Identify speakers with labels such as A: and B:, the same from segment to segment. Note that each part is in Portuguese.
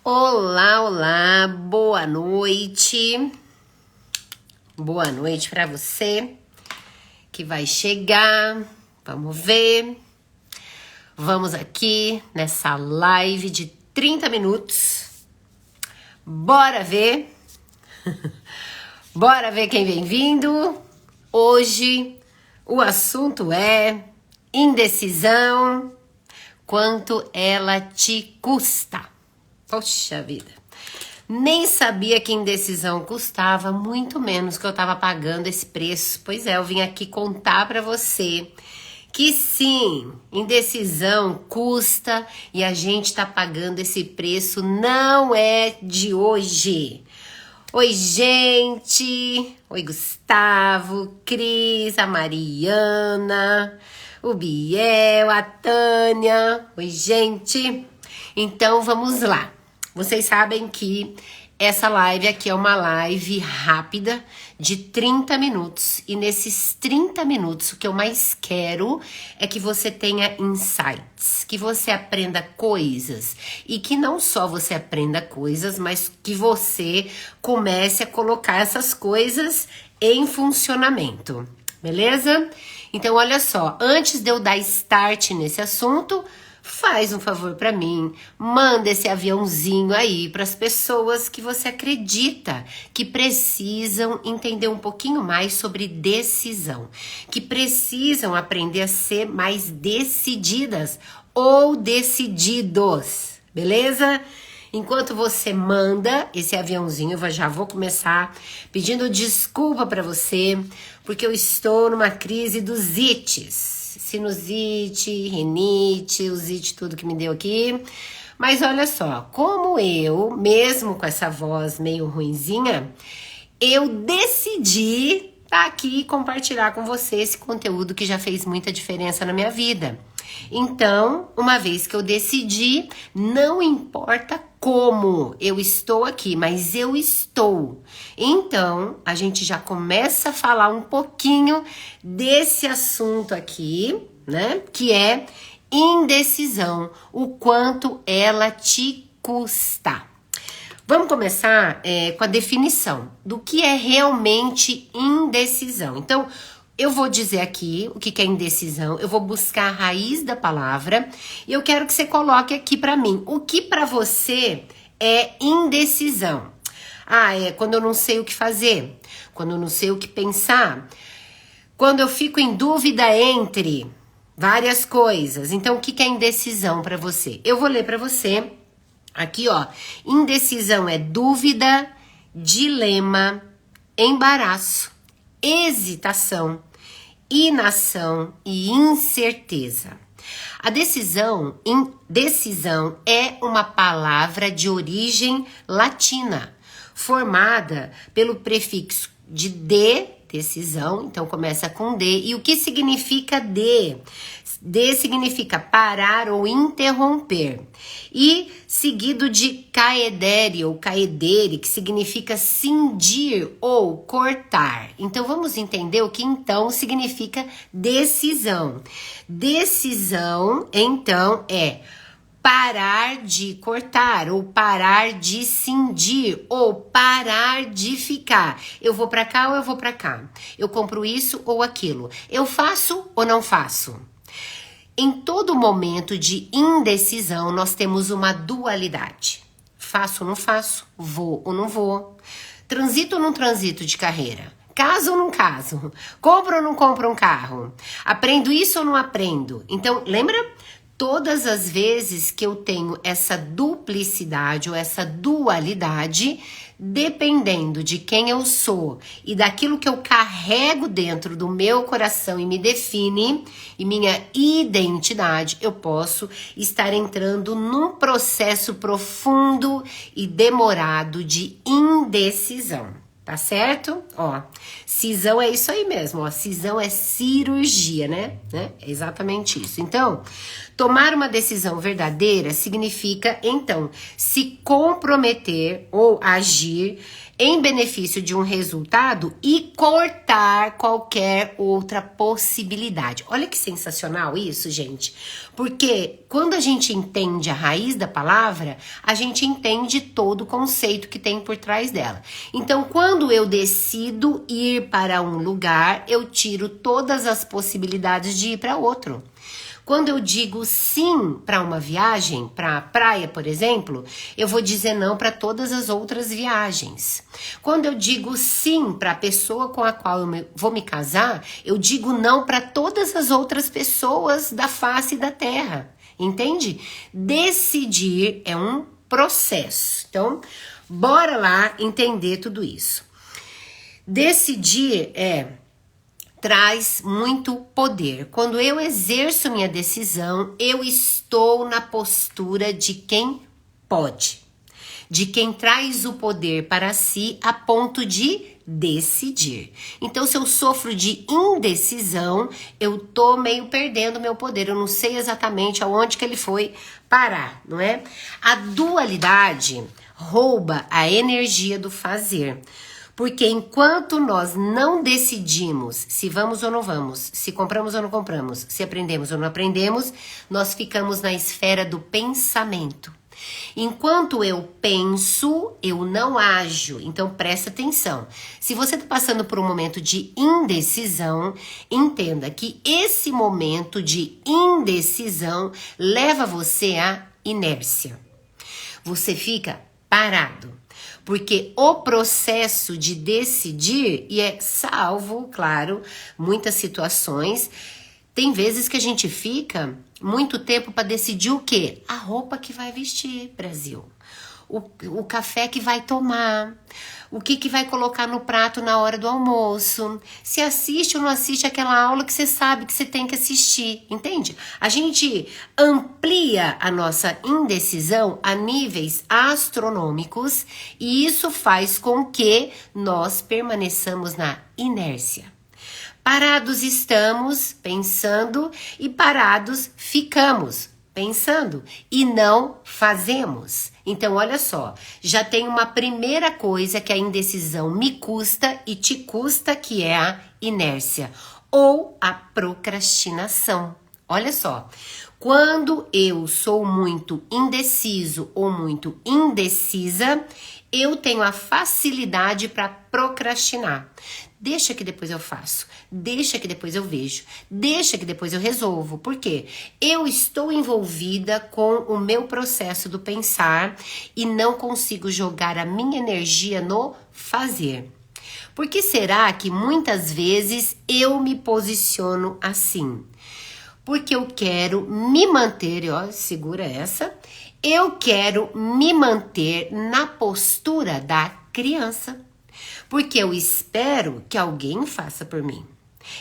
A: Olá, olá, boa noite. Boa noite para você que vai chegar. Vamos ver. Vamos aqui nessa live de 30 minutos. Bora ver. Bora ver quem vem vindo. Hoje o assunto é indecisão. Quanto ela te custa? Poxa vida. Nem sabia que indecisão custava, muito menos que eu tava pagando esse preço. Pois é, eu vim aqui contar pra você que sim, indecisão custa e a gente tá pagando esse preço, não é de hoje. Oi, gente! Oi, Gustavo, Cris, a Mariana, o Biel, a Tânia. Oi, gente! Então, vamos lá. Vocês sabem que essa live aqui é uma live rápida de 30 minutos. E nesses 30 minutos, o que eu mais quero é que você tenha insights, que você aprenda coisas. E que não só você aprenda coisas, mas que você comece a colocar essas coisas em funcionamento. Beleza? Então, olha só, antes de eu dar start nesse assunto, faz um favor pra mim, manda esse aviãozinho aí pras pessoas que você acredita que precisam entender um pouquinho mais sobre decisão, que precisam aprender a ser mais decididas ou decididos, beleza? Enquanto você manda esse aviãozinho, eu já vou começar pedindo desculpa pra você, porque eu estou numa crise dos ites. Sinusite, rinite, usite, tudo que me deu aqui. Mas olha só, como eu, mesmo com essa voz meio ruinzinha, eu decidi estar aqui e compartilhar com você esse conteúdo que já fez muita diferença na minha vida. Então, uma vez que eu decidi, não importa como eu estou aqui, mas eu estou. Então, a gente já começa a falar um pouquinho desse assunto aqui, né? Que é indecisão, o quanto ela te custa. Vamos começar com a definição do que é realmente indecisão. Então, eu vou dizer aqui o que é indecisão, eu vou buscar a raiz da palavra e eu quero que você coloque aqui pra mim. O que pra você é indecisão? É quando eu não sei o que fazer, quando eu não sei o que pensar, quando eu fico em dúvida entre várias coisas. Então, o que é indecisão pra você? Eu vou ler pra você aqui, ó. Indecisão é dúvida, dilema, embaraço, hesitação, inação e incerteza. A decisão é uma palavra de origem latina, formada pelo prefixo de decisão, então começa com D, e o que significa D? D significa parar ou interromper, e seguido de caedere ou caedere, que significa cindir ou cortar. Então vamos entender o que então significa decisão. Decisão, então, é parar de cortar, ou parar de cindir, ou parar de ficar. Eu vou pra cá ou eu vou pra cá? Eu compro isso ou aquilo? Eu faço ou não faço? Em todo momento de indecisão, nós temos uma dualidade. Faço ou não faço? Vou ou não vou? Transito ou não transito de carreira? Caso ou não caso? Compro ou não compro um carro? Aprendo isso ou não aprendo? Então, lembra? Todas as vezes que eu tenho essa duplicidade ou essa dualidade, dependendo de quem eu sou e daquilo que eu carrego dentro do meu coração e me define, e minha identidade, eu posso estar entrando num processo profundo e demorado de indecisão. Tá certo? Ó, cisão é isso aí mesmo, ó. Cisão é cirurgia, né? É exatamente isso. Então, tomar uma decisão verdadeira significa, então, se comprometer ou agir em benefício de um resultado e cortar qualquer outra possibilidade. Olha que sensacional isso, gente. Porque quando a gente entende a raiz da palavra, a gente entende todo o conceito que tem por trás dela. Então, quando eu decido ir para um lugar, eu tiro todas as possibilidades de ir para outro. Quando eu digo sim para uma viagem, para a praia, por exemplo, eu vou dizer não para todas as outras viagens. Quando eu digo sim para a pessoa com a qual eu vou me casar, eu digo não para todas as outras pessoas da face da terra. Entende? Decidir é um processo. Então, bora lá entender tudo isso. Decidir traz muito poder. Quando eu exerço minha decisão, eu estou na postura de quem pode, de quem traz o poder para si a ponto de decidir. Então, se eu sofro de indecisão, eu tô meio perdendo meu poder. Eu não sei exatamente aonde que ele foi parar, não é? A dualidade rouba a energia do fazer. Porque enquanto nós não decidimos se vamos ou não vamos, se compramos ou não compramos, se aprendemos ou não aprendemos, nós ficamos na esfera do pensamento. Enquanto eu penso, eu não ajo. Então presta atenção. Se você está passando por um momento de indecisão, entenda que esse momento de indecisão leva você à inércia. Você fica parado. Porque o processo de decidir, e é salvo, claro, muitas situações, tem vezes que a gente fica muito tempo para decidir o quê? A roupa que vai vestir, Brasil. O café que vai tomar, o que vai colocar no prato na hora do almoço, se assiste ou não assiste aquela aula que você sabe que você tem que assistir, entende? A gente amplia a nossa indecisão a níveis astronômicos e isso faz com que nós permaneçamos na inércia. Parados estamos pensando e parados ficamos pensando e não fazemos. Então, olha só, já tem uma primeira coisa que a indecisão me custa e te custa, que é a inércia ou a procrastinação. Olha só, quando eu sou muito indeciso ou muito indecisa, eu tenho a facilidade para procrastinar. Deixa que depois eu faço, deixa que depois eu vejo, deixa que depois eu resolvo. Por quê? Eu estou envolvida com o meu processo do pensar e não consigo jogar a minha energia no fazer. Por que será que muitas vezes eu me posiciono assim? Porque eu quero me manter, ó, segura essa, eu quero me manter na postura da criança. Porque eu espero que alguém faça por mim.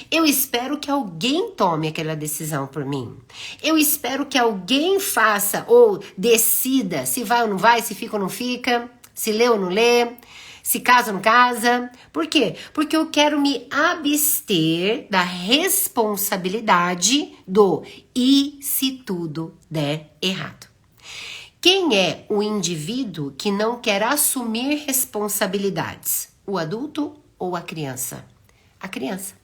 A: Eu espero que alguém tome aquela decisão por mim. Eu espero que alguém faça ou decida se vai ou não vai, se fica ou não fica, se lê ou não lê, se casa ou não casa. Por quê? Porque eu quero me abster da responsabilidade do e se tudo der errado. Quem é o indivíduo que não quer assumir responsabilidades? O adulto ou a criança? A criança.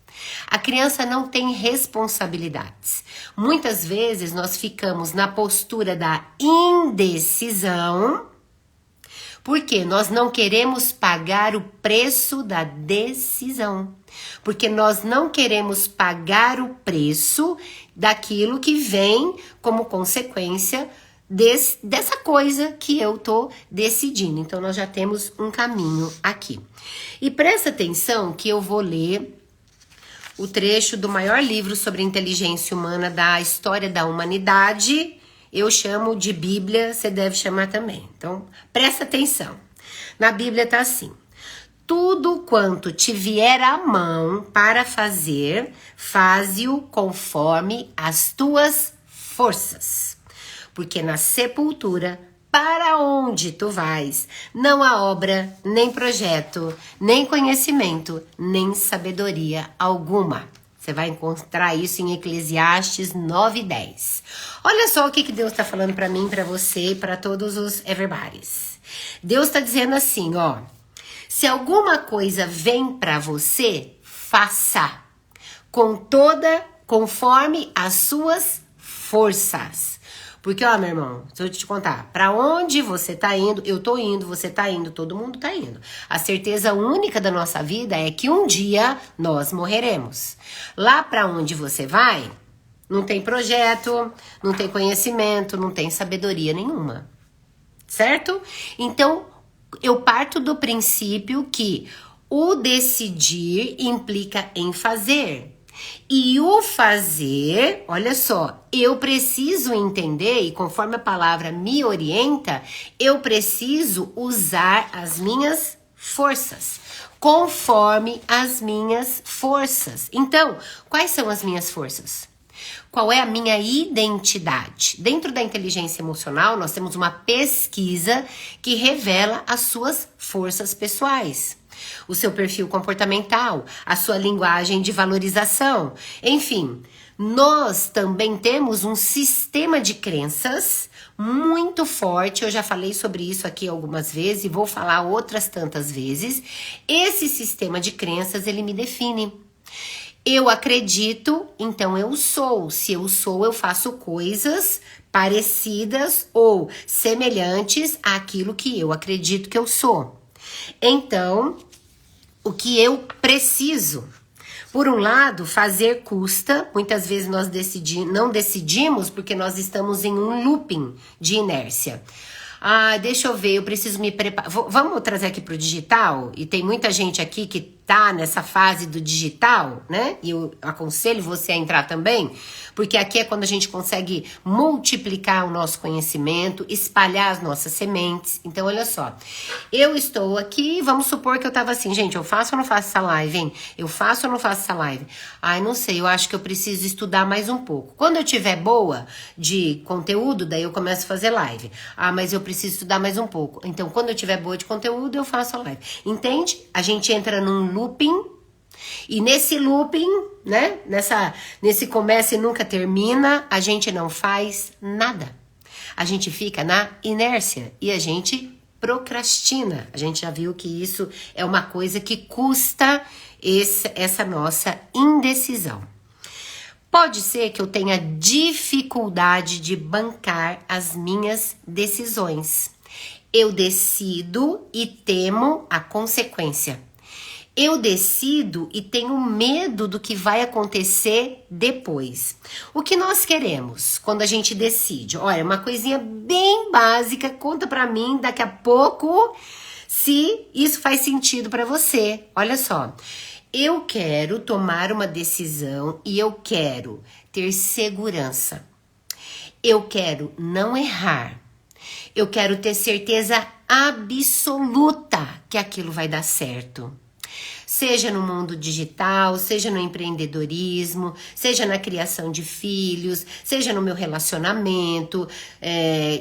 A: A criança não tem responsabilidades. Muitas vezes nós ficamos na postura da indecisão porque nós não queremos pagar o preço da decisão. Porque nós não queremos pagar o preço daquilo que vem como consequência dessa coisa que eu tô decidindo. Então, nós já temos um caminho aqui. E presta atenção que eu vou ler o trecho do maior livro sobre inteligência humana da história da humanidade. Eu chamo de Bíblia, você deve chamar também. Então, presta atenção. Na Bíblia tá assim: tudo quanto te vier à mão para fazer, faze-o conforme as tuas forças. Porque na sepultura, para onde tu vais, não há obra, nem projeto, nem conhecimento, nem sabedoria alguma. Você vai encontrar isso em Eclesiastes 9:10. Olha só o que Deus está falando para mim, para você e para todos os everybody's. Deus está dizendo assim, ó: Se alguma coisa vem para você, faça conforme as suas forças. Porque, ó, meu irmão, se eu te contar, pra onde você tá indo, eu tô indo, você tá indo, todo mundo tá indo. A certeza única da nossa vida é que um dia nós morreremos. Lá pra onde você vai, não tem projeto, não tem conhecimento, não tem sabedoria nenhuma. Certo? Então, eu parto do princípio que o decidir implica em fazer. E o fazer, olha só, eu preciso entender, e conforme a palavra me orienta, eu preciso usar as minhas forças, conforme as minhas forças. Então, quais são as minhas forças? Qual é a minha identidade? Dentro da inteligência emocional, nós temos uma pesquisa que revela as suas forças pessoais. O seu perfil comportamental, a sua linguagem de valorização. Enfim, nós também temos um sistema de crenças muito forte. Eu já falei sobre isso aqui algumas vezes e vou falar outras tantas vezes. Esse sistema de crenças, ele me define. Eu acredito, então eu sou. Se eu sou, eu faço coisas parecidas ou semelhantes àquilo que eu acredito que eu sou. Então, o que eu preciso? Por um lado, fazer custa. Muitas vezes nós não decidimos porque nós estamos em um looping de inércia. Ah, deixa eu ver, eu preciso me preparar. Vamos trazer aqui pro digital? E tem muita gente aqui que tá nessa fase do digital, né? E eu aconselho você a entrar também, porque aqui é quando a gente consegue multiplicar o nosso conhecimento, espalhar as nossas sementes. Então, olha só, eu estou aqui, vamos supor que eu tava assim, gente, eu faço ou não faço essa live, hein? Eu faço ou não faço essa live? Ai, não sei, eu acho que eu preciso estudar mais um pouco. Quando eu tiver boa de conteúdo, daí eu começo a fazer live. Ah, mas eu preciso estudar mais um pouco. Então, quando eu tiver boa de conteúdo, eu faço a live. Entende? A gente entra num looping, e nesse looping, né, nesse começa e nunca termina, a gente não faz nada. A gente fica na inércia e a gente procrastina. A gente já viu que isso é uma coisa que custa essa nossa indecisão. Pode ser que eu tenha dificuldade de bancar as minhas decisões. Eu decido e temo a consequência. Eu decido e tenho medo do que vai acontecer depois. O que nós queremos quando a gente decide? Olha, uma coisinha bem básica, conta pra mim daqui a pouco se isso faz sentido pra você. Olha só, eu quero tomar uma decisão e eu quero ter segurança. Eu quero não errar. Eu quero ter certeza absoluta que aquilo vai dar certo. Seja no mundo digital, seja no empreendedorismo, seja na criação de filhos, seja no meu relacionamento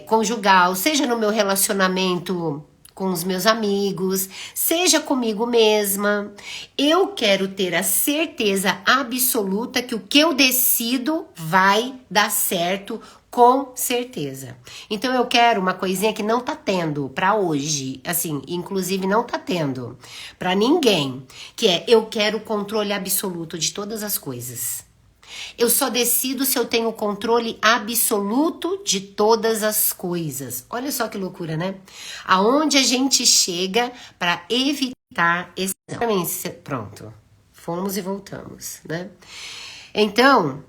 A: conjugal, seja no meu relacionamento com os meus amigos, seja comigo mesma. Eu quero ter a certeza absoluta que o que eu decido vai dar certo, com certeza. Então eu quero uma coisinha que não tá tendo pra hoje, assim, inclusive não tá tendo pra ninguém, que é eu quero o controle absoluto de todas as coisas. Eu só decido se eu tenho controle absoluto de todas as coisas. Olha só que loucura, né? Aonde a gente chega para evitar esse... Pronto, fomos e voltamos, né? Então,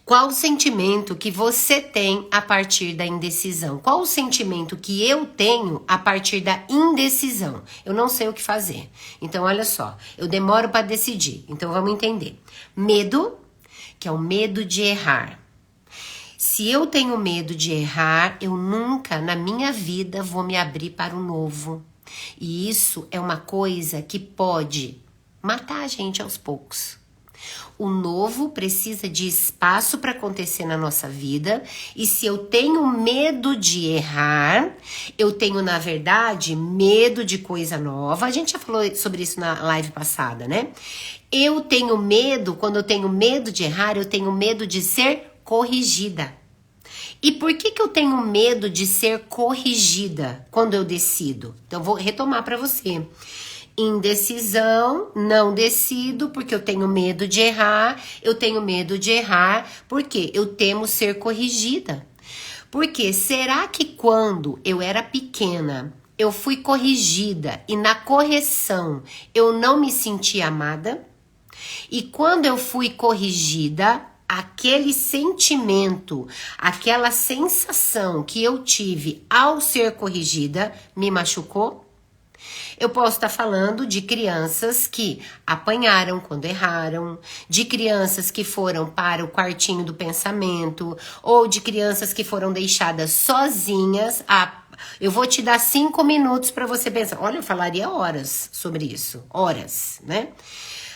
A: qual o sentimento que você tem a partir da indecisão? Qual o sentimento que eu tenho a partir da indecisão? Eu não sei o que fazer. Então, olha só, eu demoro para decidir. Então, vamos entender. Medo, que é o medo de errar. Se eu tenho medo de errar, eu nunca na minha vida vou me abrir para o novo. E isso é uma coisa que pode matar a gente aos poucos. O novo precisa de espaço para acontecer na nossa vida, e se eu tenho medo de errar, eu tenho, na verdade, medo de coisa nova. A gente já falou sobre isso na live passada, né? Eu tenho medo, quando eu tenho medo de errar, eu tenho medo de ser corrigida. E por que eu tenho medo de ser corrigida quando eu decido? Então, eu vou retomar para você. Indecisão, não decido porque eu tenho medo de errar. Eu tenho medo de errar porque eu temo ser corrigida. Porque será que quando eu era pequena, eu fui corrigida e na correção eu não me senti amada? E quando eu fui corrigida, aquele sentimento, aquela sensação que eu tive ao ser corrigida me machucou? Eu posso estar falando de crianças que apanharam quando erraram, de crianças que foram para o quartinho do pensamento, ou de crianças que foram deixadas sozinhas. Eu vou te dar 5 minutos para você pensar. Olha, eu falaria horas sobre isso, horas, né?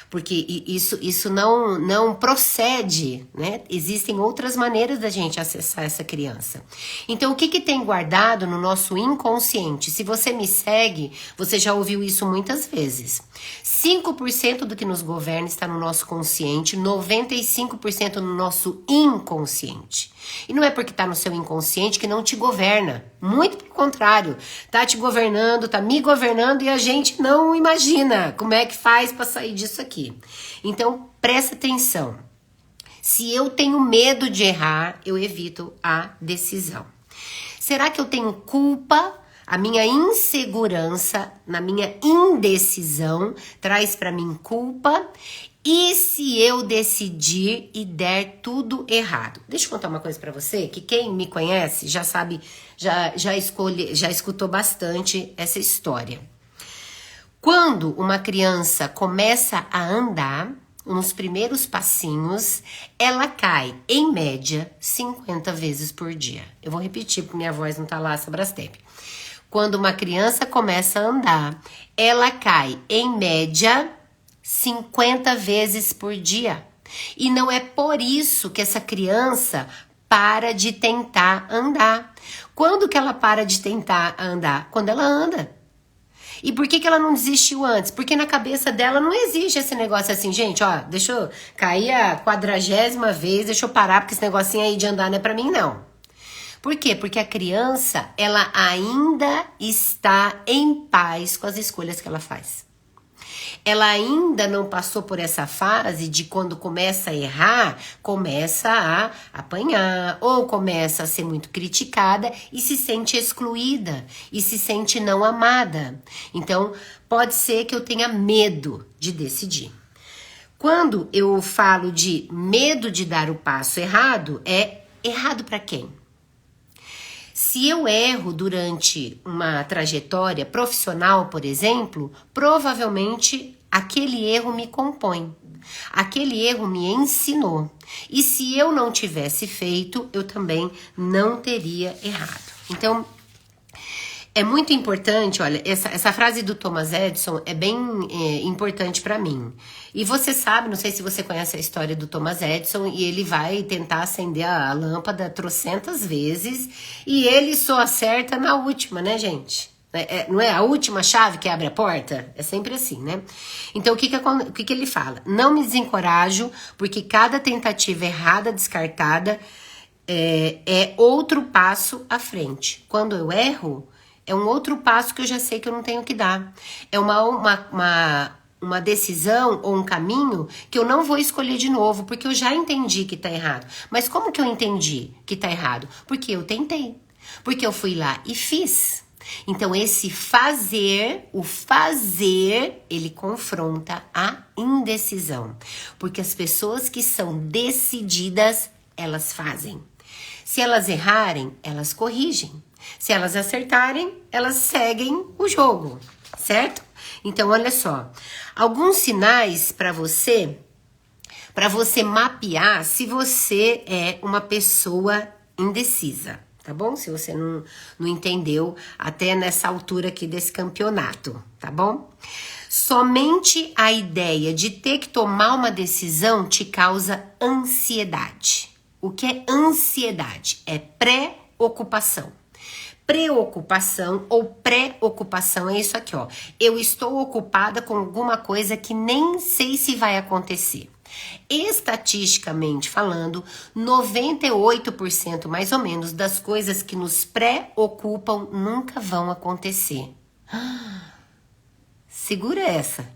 A: Porque isso não procede, né? Existem outras maneiras da gente acessar essa criança. Então, o que tem guardado no nosso inconsciente? Se você me segue, você já ouviu isso muitas vezes. 5% do que nos governa está no nosso consciente, 95% no nosso inconsciente. E não é porque está no seu inconsciente que não te governa. Muito pelo contrário. Tá te governando, tá me governando e a gente não imagina como é que faz para sair disso aqui. Então, presta atenção. Se eu tenho medo de errar, eu evito a decisão. Será que eu tenho culpa? A minha insegurança, na minha indecisão, traz para mim culpa. E se eu decidir e der tudo errado? Deixa eu contar uma coisa para você, que quem me conhece já sabe, já escutou bastante essa história. Quando uma criança começa a andar, nos primeiros passinhos, ela cai, em média, 50 vezes por dia. Eu vou repetir, porque minha voz não tá lá, Brastemp. Quando uma criança começa a andar, ela cai, em média, 50 vezes por dia. E não é por isso que essa criança para de tentar andar. Quando que ela para de tentar andar? Quando ela anda. E por que ela não desistiu antes? Porque na cabeça dela não existe esse negócio assim, gente, ó, deixa eu cair a 40ª vez, deixa eu parar, porque esse negocinho aí de andar não é pra mim, não. Por quê? Porque a criança, ela ainda está em paz com as escolhas que ela faz. Ela ainda não passou por essa fase de quando começa a errar, começa a apanhar, ou começa a ser muito criticada e se sente excluída, e se sente não amada. Então, pode ser que eu tenha medo de decidir. Quando eu falo de medo de dar o passo errado, é errado para quem? Se eu erro durante uma trajetória profissional, por exemplo, provavelmente aquele erro me compõe. Aquele erro me ensinou. E se eu não tivesse feito, eu também não teria errado. Então, é muito importante, olha, essa frase do Thomas Edison é bem importante para mim. E você sabe, não sei se você conhece a história do Thomas Edison, e ele vai tentar acender a lâmpada trocentas vezes, e ele só acerta na última, né, gente? Não é a última chave que abre a porta? É sempre assim, né? Então, o que ele fala? Não me desencorajo, porque cada tentativa errada, descartada, é outro passo à frente. Quando eu erro, é um outro passo que eu já sei que eu não tenho que dar. É uma decisão ou um caminho que eu não vou escolher de novo, porque eu já entendi que tá errado. Mas como que eu entendi que tá errado? Porque eu tentei. Porque eu fui lá e fiz. Então, esse fazer, o fazer, ele confronta a indecisão. Porque as pessoas que são decididas, elas fazem. Se elas errarem, elas corrigem. Se elas acertarem, elas seguem o jogo, certo? Então, olha só, alguns sinais para você mapear se você é uma pessoa indecisa, tá bom? Se você não entendeu até nessa altura aqui desse campeonato, tá bom? Somente a ideia de ter que tomar uma decisão te causa ansiedade. O que é ansiedade? É preocupação. Preocupação ou pré-ocupação é isso aqui, ó. Eu estou ocupada com alguma coisa que nem sei se vai acontecer. Estatisticamente falando, 98% mais ou menos das coisas que nos preocupam nunca vão acontecer. Segura essa.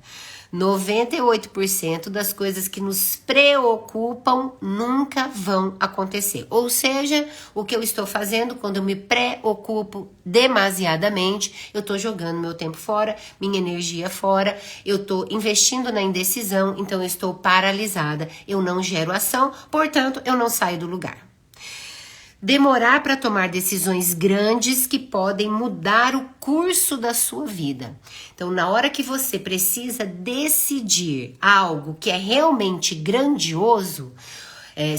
A: 98% das coisas que nos preocupam nunca vão acontecer. Ou seja, o que eu estou fazendo quando eu me preocupo demasiadamente, eu estou jogando meu tempo fora, minha energia fora, eu estou investindo na indecisão, então eu estou paralisada, eu não gero ação, portanto, eu não saio do lugar. Demorar para tomar decisões grandes que podem mudar o curso da sua vida. Então, na hora que você precisa decidir algo que é realmente grandioso,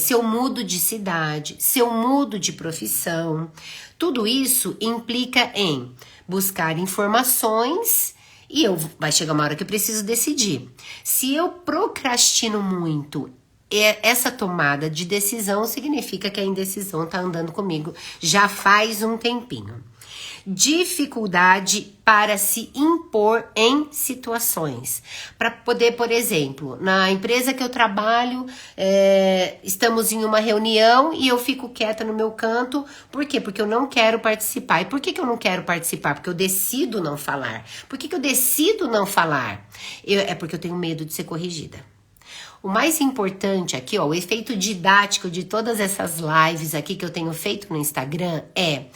A: se eu mudo de cidade, se eu mudo de profissão, tudo isso implica em buscar informações e vai chegar uma hora que eu preciso decidir. Se eu procrastino muito, essa tomada de decisão significa que a indecisão tá andando comigo já faz um tempinho. Dificuldade para se impor em situações. Para poder, por exemplo, na empresa que eu trabalho, estamos em uma reunião e eu fico quieta no meu canto. Por quê? Porque eu não quero participar. E por que eu não quero participar? Porque eu decido não falar. Por que eu decido não falar? É porque eu tenho medo de ser corrigida. O mais importante aqui, ó, o efeito didático de todas essas lives aqui que eu tenho feito no Instagram é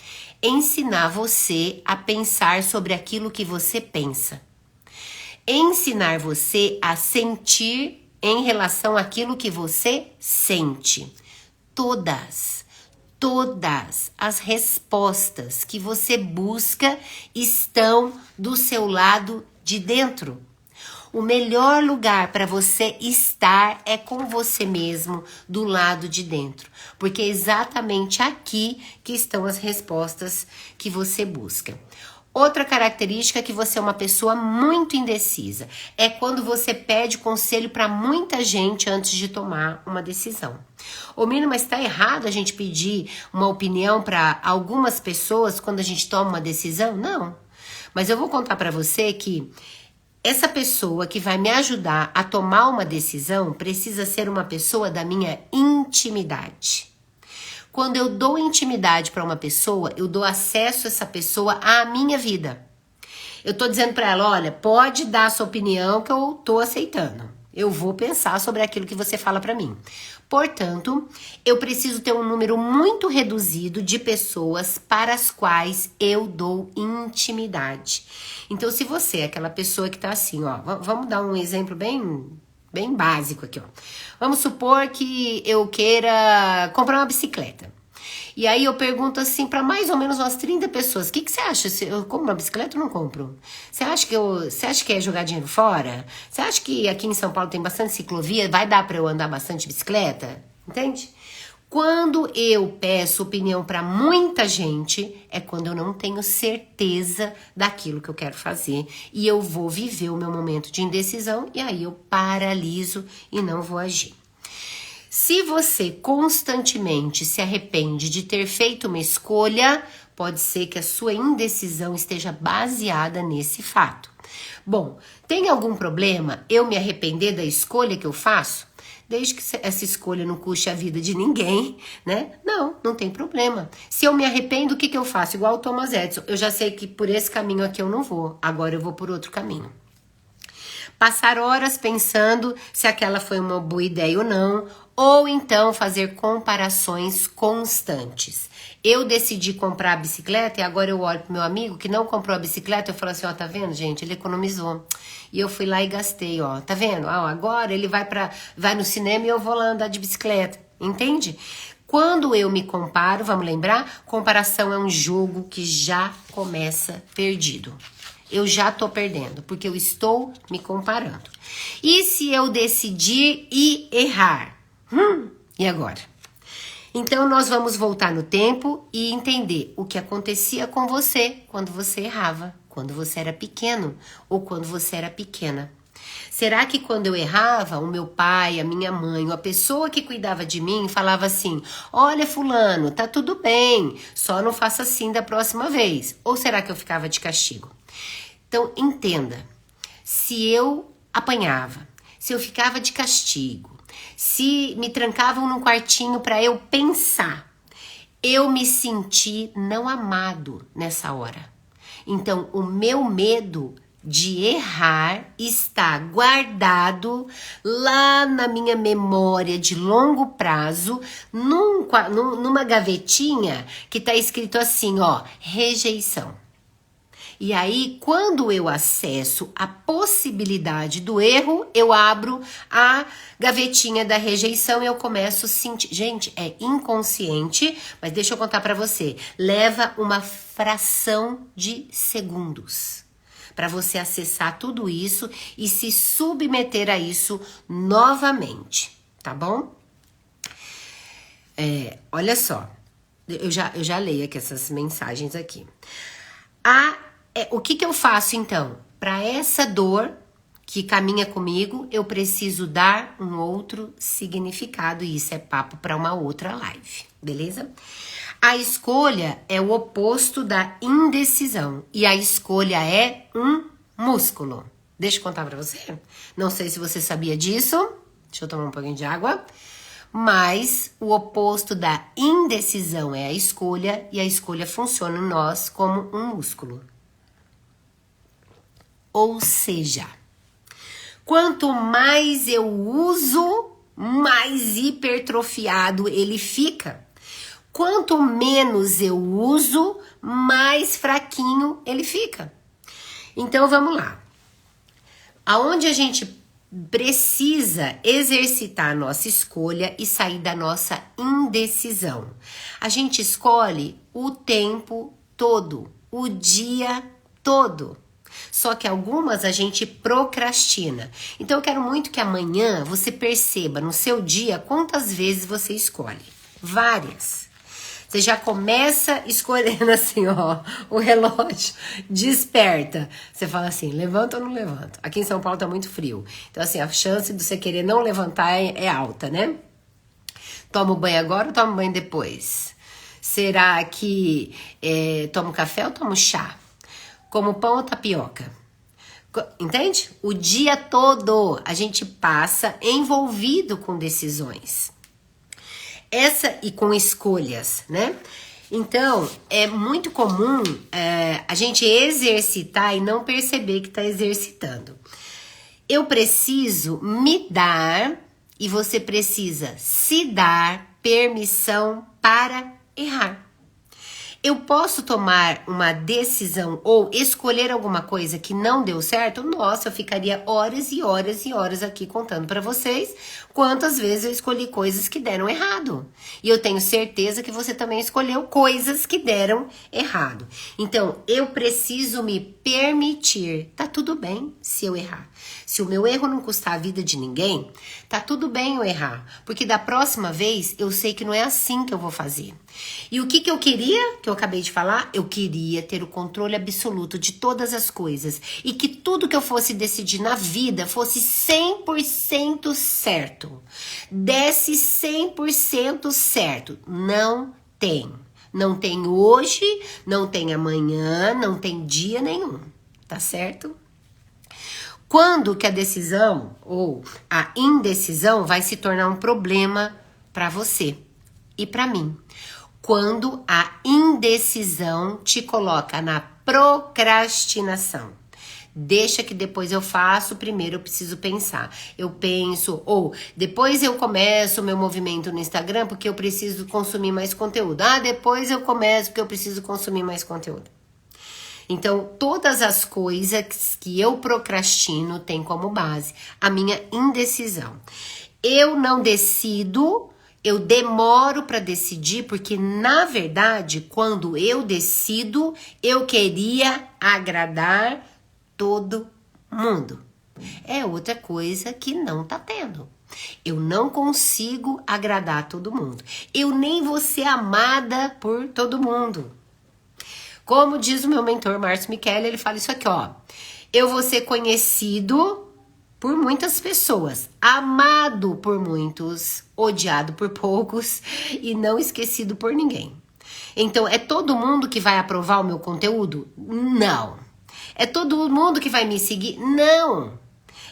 A: ensinar você a pensar sobre aquilo que você pensa. Ensinar você a sentir em relação àquilo que você sente. Todas as respostas que você busca estão do seu lado de dentro. O melhor lugar para você estar é com você mesmo, do lado de dentro. Porque é exatamente aqui que estão as respostas que você busca. Outra característica é que você é uma pessoa muito indecisa. É quando você pede conselho para muita gente antes de tomar uma decisão. Ô, Mina, mas está errado a gente pedir uma opinião para algumas pessoas quando a gente toma uma decisão? Não. Mas eu vou contar para você que essa pessoa que vai me ajudar a tomar uma decisão precisa ser uma pessoa da minha intimidade. Quando eu dou intimidade para uma pessoa, eu dou acesso a essa pessoa à minha vida. Eu tô dizendo para ela, olha, pode dar a sua opinião que eu tô aceitando. Eu vou pensar sobre aquilo que você fala para mim. Portanto, eu preciso ter um número muito reduzido de pessoas para as quais eu dou intimidade. Então, se você é aquela pessoa que tá assim, ó, vamos dar um exemplo bem básico aqui, ó. Vamos supor que eu queira comprar uma bicicleta. E aí eu pergunto assim para mais ou menos umas 30 pessoas, o que você acha? Se eu compro uma bicicleta ou não compro? Você acha que é jogar dinheiro fora? Você acha que aqui em São Paulo tem bastante ciclovia? Vai dar para eu andar bastante de bicicleta? Entende? Quando eu peço opinião para muita gente, é quando eu não tenho certeza daquilo que eu quero fazer e eu vou viver o meu momento de indecisão e aí eu paraliso e não vou agir. Se você constantemente se arrepende de ter feito uma escolha, pode ser que a sua indecisão esteja baseada nesse fato. Bom, tem algum problema eu me arrepender da escolha que eu faço? Desde que essa escolha não custe a vida de ninguém, né? Não tem problema. Se eu me arrependo, o que eu faço? Igual o Thomas Edison, eu já sei que por esse caminho aqui eu não vou, agora eu vou por outro caminho. Passar horas pensando se aquela foi uma boa ideia ou então fazer comparações constantes. Eu decidi comprar a bicicleta e agora eu olho pro meu amigo que não comprou a bicicleta e eu falo assim, ó, tá vendo, gente? Ele economizou. E eu fui lá e gastei, ó, tá vendo? Ó, agora ele vai no cinema e eu vou lá andar de bicicleta, entende? Quando eu me comparo, vamos lembrar, comparação é um jogo que já começa perdido. Eu já tô perdendo, porque eu estou me comparando. E se eu decidir e errar? E agora? Então, nós vamos voltar no tempo e entender o que acontecia com você quando você errava, quando você era pequeno ou quando você era pequena. Será que quando eu errava, o meu pai, a minha mãe, ou a pessoa que cuidava de mim falava assim, olha fulano, tá tudo bem, só não faça assim da próxima vez? Ou será que eu ficava de castigo? Então, entenda, se eu apanhava, se eu ficava de castigo, se me trancavam num quartinho para eu pensar, eu me senti não amado nessa hora. Então, o meu medo de errar está guardado lá na minha memória de longo prazo, numa gavetinha que tá escrito assim, ó, rejeição. E aí, quando eu acesso a possibilidade do erro, eu abro a gavetinha da rejeição e eu começo a sentir. Gente, é inconsciente, mas deixa eu contar pra você. Leva uma fração de segundos para você acessar tudo isso e se submeter a isso novamente, tá bom? Olha só, eu já leio aqui essas mensagens aqui. O que eu faço então? Para essa dor que caminha comigo, eu preciso dar um outro significado e isso é papo para uma outra live, beleza? A escolha é o oposto da indecisão e a escolha é um músculo. Deixa eu contar para você. Não sei se você sabia disso. Deixa eu tomar um pouquinho de água. Mas o oposto da indecisão é a escolha e a escolha funciona em nós como um músculo. Ou seja, quanto mais eu uso, mais hipertrofiado ele fica. Quanto menos eu uso, mais fraquinho ele fica. Então vamos lá. Aonde a gente precisa exercitar a nossa escolha e sair da nossa indecisão? A gente escolhe o tempo todo, o dia todo. Só que algumas a gente procrastina. Então eu quero muito que amanhã você perceba no seu dia quantas vezes você escolhe. Várias. Você já começa escolhendo assim, ó, o relógio desperta. Você fala assim, levanta ou não levanta? Aqui em São Paulo tá muito frio. Então assim, a chance de você querer não levantar é alta, né? Toma o banho agora ou toma o banho depois? Será que tomo café ou tomo chá? Como pão ou tapioca? Entende? O dia todo a gente passa envolvido com decisões. E com escolhas, né? Então, é muito comum a gente exercitar e não perceber que está exercitando. Eu preciso me dar e você precisa se dar permissão para errar. Eu posso tomar uma decisão ou escolher alguma coisa que não deu certo? Nossa, eu ficaria horas e horas e horas aqui contando para vocês quantas vezes eu escolhi coisas que deram errado. E eu tenho certeza que você também escolheu coisas que deram errado. Então, eu preciso me permitir. Tá tudo bem se eu errar. Se o meu erro não custar a vida de ninguém, tá tudo bem eu errar. Porque da próxima vez, eu sei que não é assim que eu vou fazer. E o que eu queria, que eu acabei de falar? Eu queria ter o controle absoluto de todas as coisas. E que tudo que eu fosse decidir na vida fosse 100% certo. Desse 100% certo. Não tem. Não tem hoje, não tem amanhã, não tem dia nenhum. Tá certo? Quando que a decisão ou a indecisão vai se tornar um problema para você e para mim? Quando a indecisão te coloca na procrastinação. Deixa que depois eu faço, primeiro eu preciso pensar. Eu penso, ou depois eu começo o meu movimento no Instagram porque eu preciso consumir mais conteúdo. Depois eu começo porque eu preciso consumir mais conteúdo. Então, todas as coisas que eu procrastino têm como base a minha indecisão. Eu não decido, eu demoro para decidir, porque na verdade, quando eu decido, eu queria agradar todo mundo. É outra coisa que não tá tendo. Eu não consigo agradar todo mundo. Eu nem vou ser amada por todo mundo. Como diz o meu mentor Márcio Michele, ele fala isso aqui, ó. Eu vou ser conhecido por muitas pessoas, amado por muitos, odiado por poucos e não esquecido por ninguém. Então, é todo mundo que vai aprovar o meu conteúdo? Não. É todo mundo que vai me seguir? Não.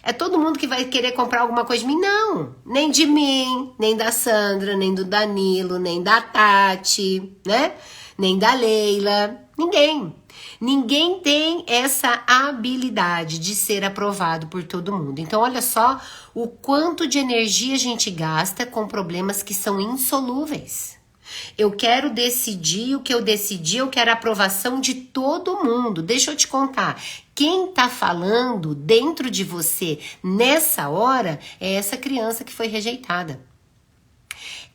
A: É todo mundo que vai querer comprar alguma coisa de mim? Não. Nem de mim, nem da Sandra, nem do Danilo, nem da Tati, né? Nem da Leila. Ninguém. Ninguém tem essa habilidade de ser aprovado por todo mundo. Então, olha só o quanto de energia a gente gasta com problemas que são insolúveis. Eu quero decidir o que eu decidi, eu quero a aprovação de todo mundo. Deixa eu te contar. Quem tá falando dentro de você nessa hora é essa criança que foi rejeitada.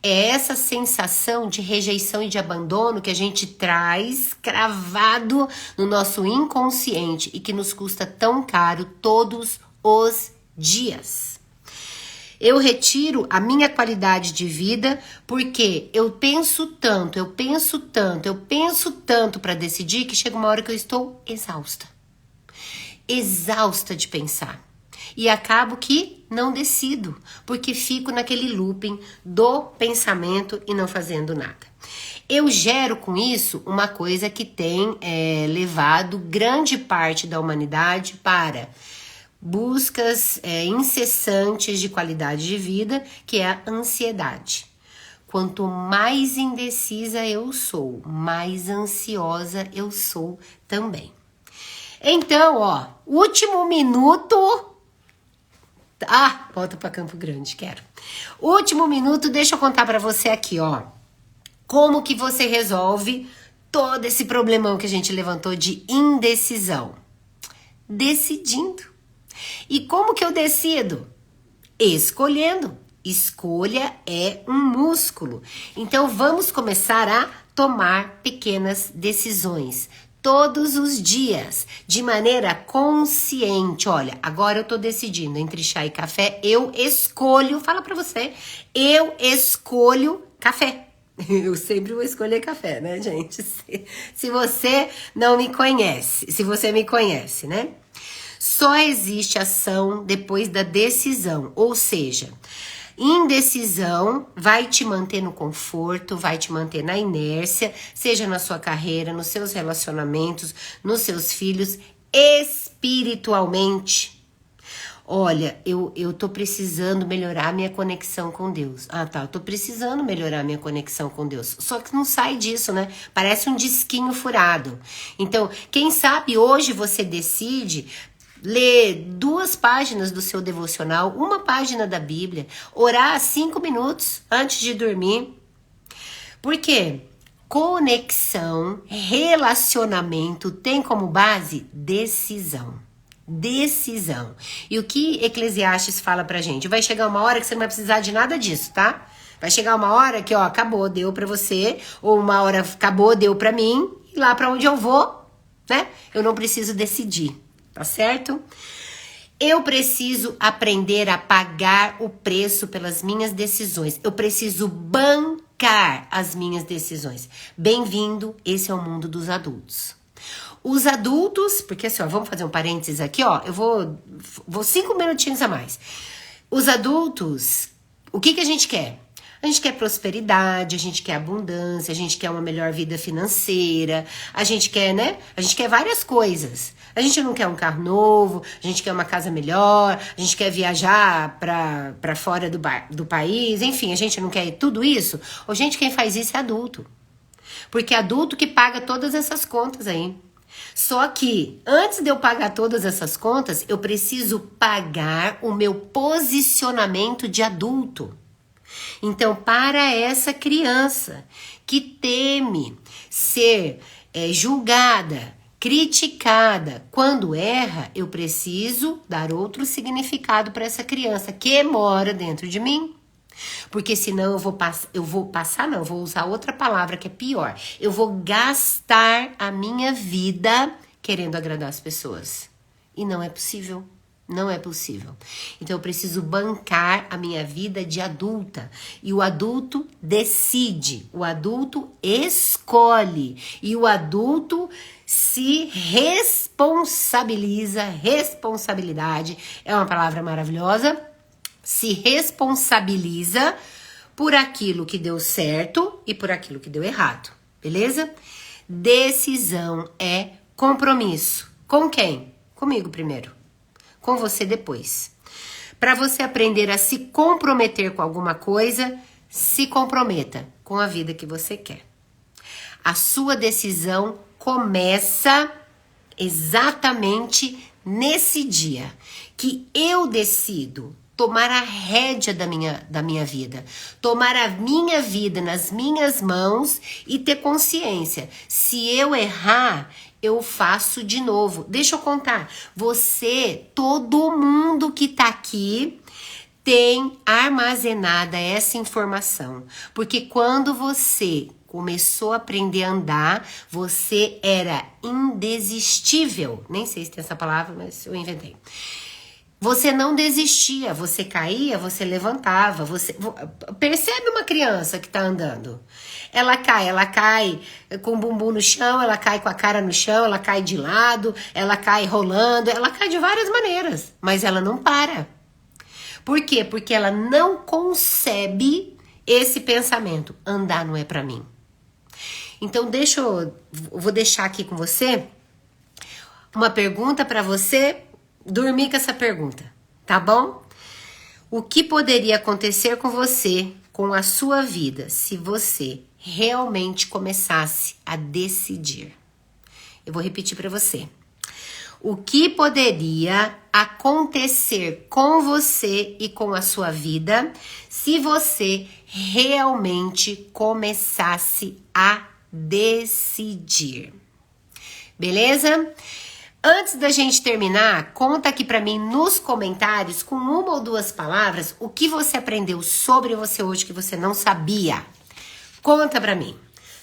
A: É essa sensação de rejeição e de abandono que a gente traz cravado no nosso inconsciente e que nos custa tão caro todos os dias. Eu retiro a minha qualidade de vida porque eu penso tanto para decidir que chega uma hora que eu estou exausta. Exausta de pensar. E acabo que não decido, porque fico naquele looping do pensamento e não fazendo nada. Eu gero com isso uma coisa que tem levado grande parte da humanidade para buscas incessantes de qualidade de vida, que é a ansiedade. Quanto mais indecisa eu sou, mais ansiosa eu sou também. Então, ó, último minuto. Volta para Campo Grande, quero. Último minuto, deixa eu contar para você aqui, ó. Como que você resolve todo esse problemão que a gente levantou de indecisão? Decidindo. E como que eu decido? Escolhendo. Escolha é um músculo. Então vamos começar a tomar pequenas decisões. Todos os dias, de maneira consciente. Olha, agora eu tô decidindo entre chá e café, eu escolho, fala pra você, eu escolho café. Eu sempre vou escolher café, né, gente? Se você não me conhece, se você me conhece, né? Só existe ação depois da decisão, ou seja, indecisão vai te manter no conforto, vai te manter na inércia, seja na sua carreira, nos seus relacionamentos, nos seus filhos, espiritualmente. Olha, eu tô precisando melhorar minha conexão com Deus. Eu tô precisando melhorar minha conexão com Deus. Só que não sai disso, né? Parece um disquinho furado. Então, quem sabe hoje você decide ler 2 páginas do seu devocional, 1 página da Bíblia, orar 5 minutos antes de dormir. Por quê? Conexão, relacionamento tem como base decisão. Decisão. E o que Eclesiastes fala pra gente? Vai chegar uma hora que você não vai precisar de nada disso, tá? Vai chegar uma hora que, ó, acabou, deu pra você, ou uma hora acabou, deu pra mim, e lá pra onde eu vou, né? Eu não preciso decidir. Tá certo? Eu preciso aprender a pagar o preço pelas minhas decisões. Eu preciso bancar as minhas decisões. Bem-vindo, esse é o mundo dos adultos. Os adultos, porque assim, ó, vamos fazer um parênteses aqui, ó. Eu vou 5 minutinhos a mais. Os adultos, o que a gente quer? A gente quer prosperidade, a gente quer abundância, a gente quer uma melhor vida financeira, a gente quer, né? A gente quer várias coisas. A gente não quer um carro novo, a gente quer uma casa melhor, a gente quer viajar pra fora do país, enfim, a gente não quer tudo isso. Ou gente, quem faz isso é adulto. Porque é adulto que paga todas essas contas aí. Só que, antes de eu pagar todas essas contas, eu preciso pagar o meu posicionamento de adulto. Então, para essa criança que teme ser julgada, criticada, quando erra, eu preciso dar outro significado para essa criança que mora dentro de mim. Porque senão eu vou usar outra palavra que é pior. Eu vou gastar a minha vida querendo agradar as pessoas. E não é possível. Não é possível. Então eu preciso bancar a minha vida de adulta. E o adulto decide, o adulto escolhe e o adulto se responsabiliza. Responsabilidade é uma palavra maravilhosa. Se responsabiliza por aquilo que deu certo e por aquilo que deu errado. Beleza? Decisão é compromisso. Com quem? Comigo primeiro. Com você depois. Para você aprender a se comprometer com alguma coisa, se comprometa com a vida que você quer. A sua decisão começa exatamente nesse dia que eu decido tomar a rédea da minha vida, tomar a minha vida nas minhas mãos e ter consciência. Se eu errar, eu faço de novo. Deixa eu contar. Você, todo mundo que tá aqui tem armazenada essa informação. Porque quando você começou a aprender a andar, você era indesistível. Nem sei se tem essa palavra, mas eu inventei. Você não desistia, você caía, você levantava, percebe uma criança que tá andando. Ela cai com o bumbum no chão, ela cai com a cara no chão, ela cai de lado, ela cai rolando, ela cai de várias maneiras, mas ela não para. Por quê? Porque ela não concebe esse pensamento, andar não é pra mim. Então vou deixar aqui com você uma pergunta pra você dormir com essa pergunta, tá bom? O que poderia acontecer com você, com a sua vida, se você realmente começasse a decidir? Eu vou repetir para você. O que poderia acontecer com você e com a sua vida se você realmente começasse a decidir? Beleza? Antes da gente terminar, conta aqui pra mim nos comentários, com uma ou duas palavras, o que você aprendeu sobre você hoje que você não sabia. Conta pra mim.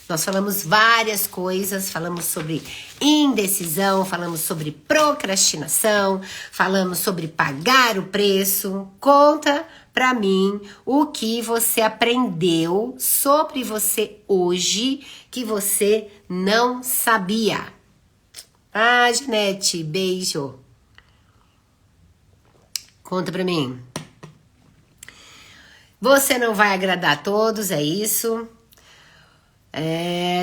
A: Nós falamos várias coisas, falamos sobre indecisão, falamos sobre procrastinação, falamos sobre pagar o preço. Conta pra mim o que você aprendeu sobre você hoje que você não sabia. Ah, Janete, beijo. Conta pra mim. Você não vai agradar a todos, é isso?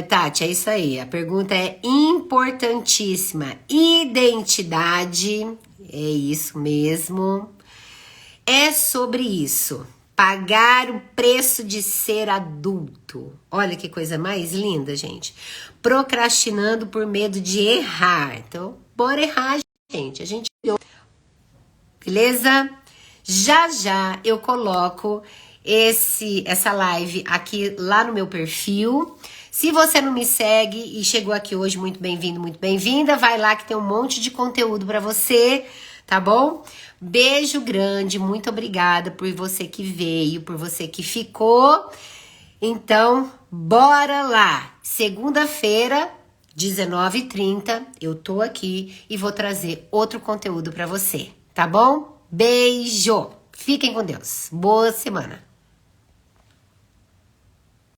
A: Tati, é isso aí. A pergunta é importantíssima. Identidade, é isso mesmo. É sobre isso. Pagar o preço de ser adulto. Olha que coisa mais linda, gente. Procrastinando por medo de errar. Então, bora errar, gente. A gente... Beleza? Já eu coloco essa live aqui lá no meu perfil. Se você não me segue e chegou aqui hoje, muito bem-vindo, muito bem-vinda. Vai lá que tem um monte de conteúdo pra você, tá bom? Beijo grande, muito obrigada por você que veio, por você que ficou. Então, bora lá! Segunda-feira, 19h30, eu tô aqui e vou trazer outro conteúdo pra você, tá bom? Beijo! Fiquem com Deus. Boa semana!